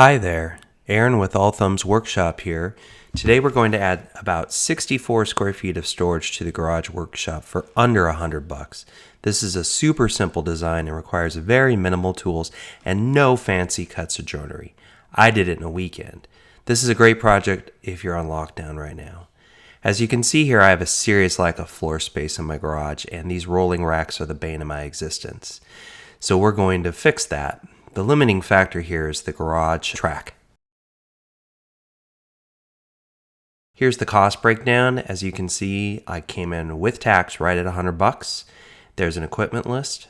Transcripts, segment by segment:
Hi there, Aaron with All Thumbs Workshop here. Today we're going to add about 64 square feet of storage to the garage workshop for under $100. This is a super simple design and requires very minimal tools and no fancy cuts or joinery. I did it in a weekend. This is a great project if you're on lockdown right now. As you can see here, I have a serious lack of floor space in my garage, and these rolling racks are the bane of my existence. So we're going to fix that. The limiting factor here is the garage track. Here's the cost breakdown. As you can see, I came in with tax right at $100. There's an equipment list.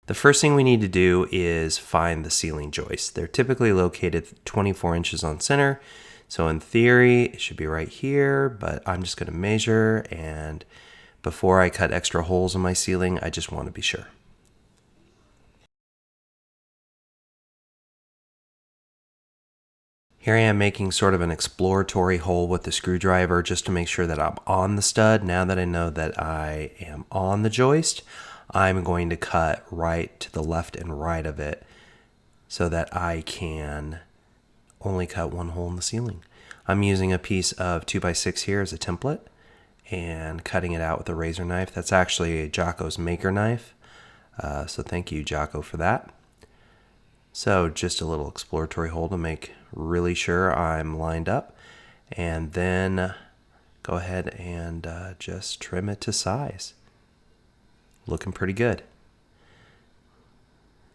The first thing we need to do is find the ceiling joists. They're typically located 24 inches on center. So in theory, it should be right here, but I'm just going to measure, and before I cut extra holes in my ceiling, I just want to be sure. Here I am making sort of an exploratory hole with the screwdriver just to make sure that I'm on the stud. Now that I know that I am on the joist, I'm going to cut right to the left and right of it so that I can only cut one hole in the ceiling. I'm using a piece of 2x6 here as a template and cutting it out with a razor knife. That's actually Jocko's Maker knife, so thank you, Jocko, for that. So just a little exploratory hole to make really sure I'm lined up, and then go ahead and just trim it to size. Looking pretty good.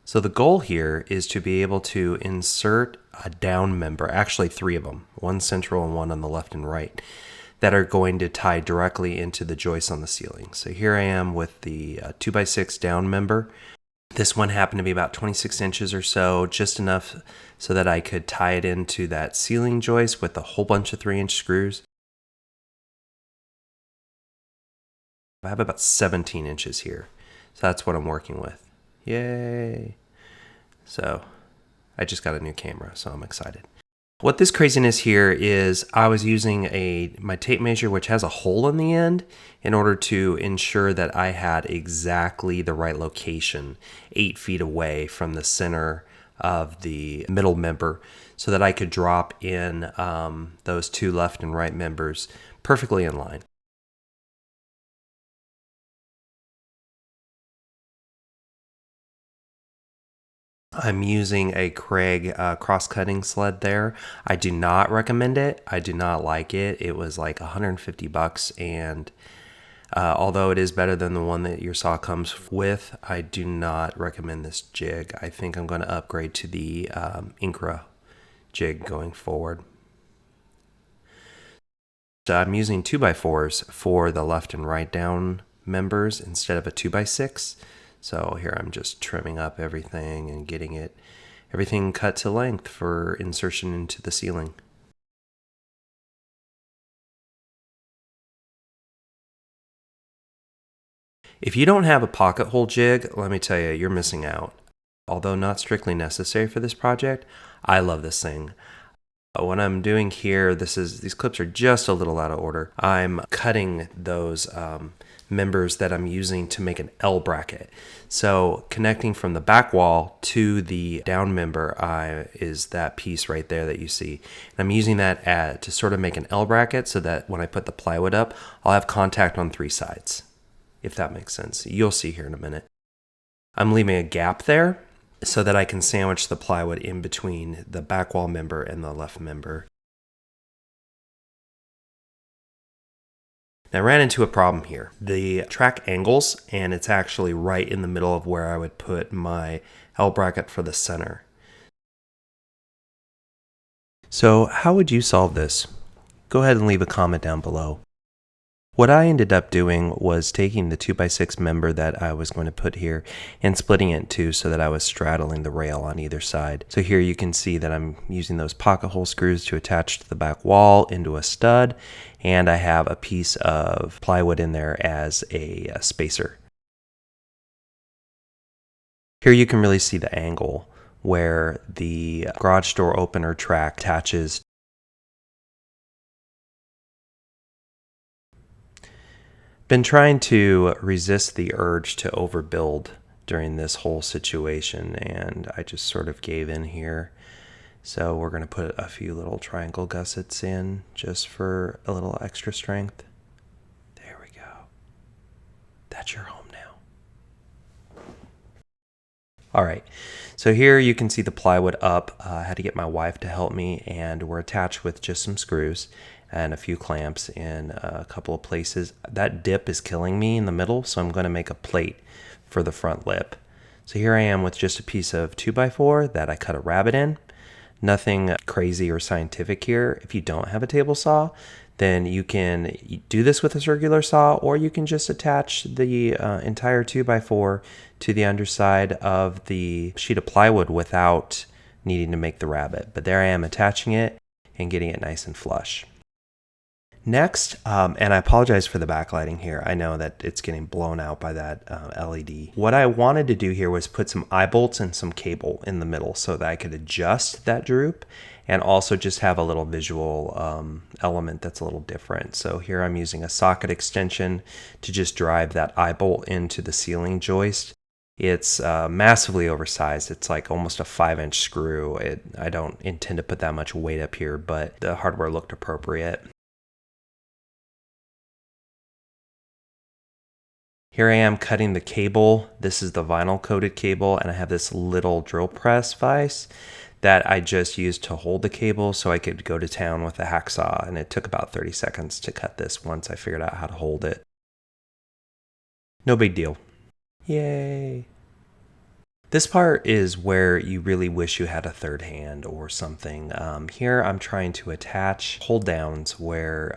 So the goal here is to be able to insert a down member, actually three of them, one central and one on the left and right, that are going to tie directly into the joists on the ceiling. So here I am with the 2x6 down member. This one happened to be about 26 inches or so, just enough so that I could tie it into that ceiling joist with a whole bunch of 3-inch screws. I have about 17 inches here, so that's what I'm working with. Yay! So I just got a new camera, so I'm excited. What this craziness here is, I was using my tape measure, which has a hole in the end, in order to ensure that I had exactly the right location, 8 feet away from the center of the middle member, so that I could drop in those two left and right members perfectly in line. I'm using a Craig cross-cutting sled there. I do not recommend it. I do not like it. It was like $150, and although it is better than the one that your saw comes with, I do not recommend this jig. I think I'm going to upgrade to the Incra jig going forward. So I'm using 2x4s for the left and right down members instead of a 2x6. So here I'm just trimming up everything and getting everything cut to length for insertion into the ceiling. If you don't have a pocket hole jig, let me tell you, you're missing out. Although not strictly necessary for this project, I love this thing. What I'm doing here, these clips are just a little out of order. I'm cutting those members that I'm using to make an L bracket. So connecting from the back wall to the down member is that piece right there that you see. And I'm using that to sort of make an L bracket so that when I put the plywood up, I'll have contact on 3 sides, if that makes sense. You'll see here in a minute. I'm leaving a gap there so that I can sandwich the plywood in between the back wall member and the left member. Now, I ran into a problem here. The track angles, and it's actually right in the middle of where I would put my L bracket for the center. So how would you solve this? Go ahead and leave a comment down below. What I ended up doing was taking the 2x6 member that I was going to put here and splitting it in two so that I was straddling the rail on either side. So here you can see that I'm using those pocket hole screws to attach to the back wall into a stud, and I have a piece of plywood in there as a spacer. Here you can really see the angle where the garage door opener track attaches. Been trying to resist the urge to overbuild during this whole situation, and I just sort of gave in here. So we're going to put a few little triangle gussets in just for a little extra strength. There we go. That's your home now. All right, so here you can see the plywood up. I had to get my wife to help me, and we're attached with just some screws and a few clamps in a couple of places. That dip is killing me in the middle, so I'm going to make a plate for the front lip. So here I am with just a piece of 2x4 that I cut a rabbet in. Nothing crazy or scientific here. If you don't have a table saw, then you can do this with a circular saw, or you can just attach the entire 2x4 to the underside of the sheet of plywood without needing to make the rabbet. But there I am attaching it and getting it nice and flush. Next, and I apologize for the backlighting here. I know that it's getting blown out by that LED. What I wanted to do here was put some eye bolts and some cable in the middle so that I could adjust that droop and also just have a little visual element that's a little different. So here I'm using a socket extension to just drive that eye bolt into the ceiling joist. It's massively oversized. It's like almost a 5-inch screw. I don't intend to put that much weight up here, but the hardware looked appropriate. Here I am cutting the cable. This is the vinyl coated cable, and I have this little drill press vise that I just used to hold the cable so I could go to town with a hacksaw, and it took about 30 seconds to cut this once I figured out how to hold it. No big deal. Yay! This part is where you really wish you had a third hand or something. Here I'm trying to attach hold downs where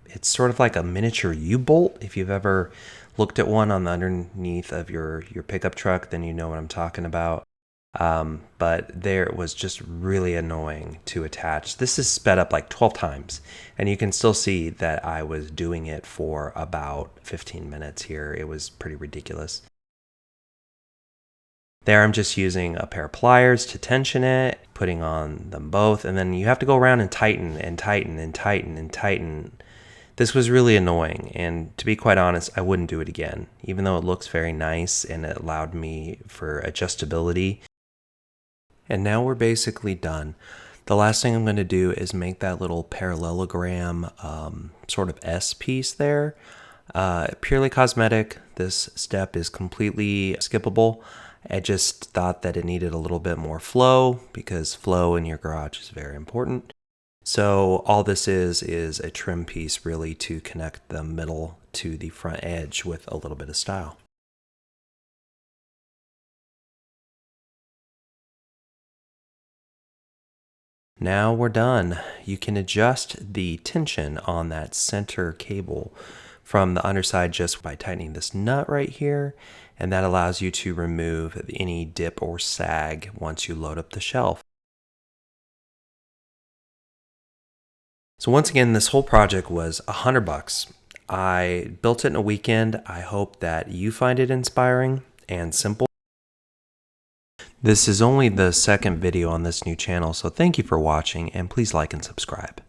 it's sort of like a miniature U-bolt. If you've ever looked at one on the underneath of your pickup truck, then you know what I'm talking about. But there it was just really annoying to attach. This is sped up like 12 times, and you can still see that I was doing it for about 15 minutes here. It was pretty ridiculous. There I'm just using a pair of pliers to tension it, putting on them both, and then you have to go around and tighten and tighten and tighten and tighten. This was really annoying, and to be quite honest, I wouldn't do it again, even though it looks very nice and it allowed me for adjustability. And now we're basically done. The last thing I'm going to do is make that little parallelogram sort of S piece there. Purely cosmetic. This step is completely skippable. I just thought that it needed a little bit more flow because flow in your garage is very important. So all this is a trim piece really to connect the middle to the front edge with a little bit of style. Now we're done. You can adjust the tension on that center cable from the underside just by tightening this nut right here, and that allows you to remove any dip or sag once you load up the shelf. So once again, this whole project was $100. I built it in a weekend. I hope that you find it inspiring and simple. This is only the second video on this new channel, so thank you for watching, and please like and subscribe.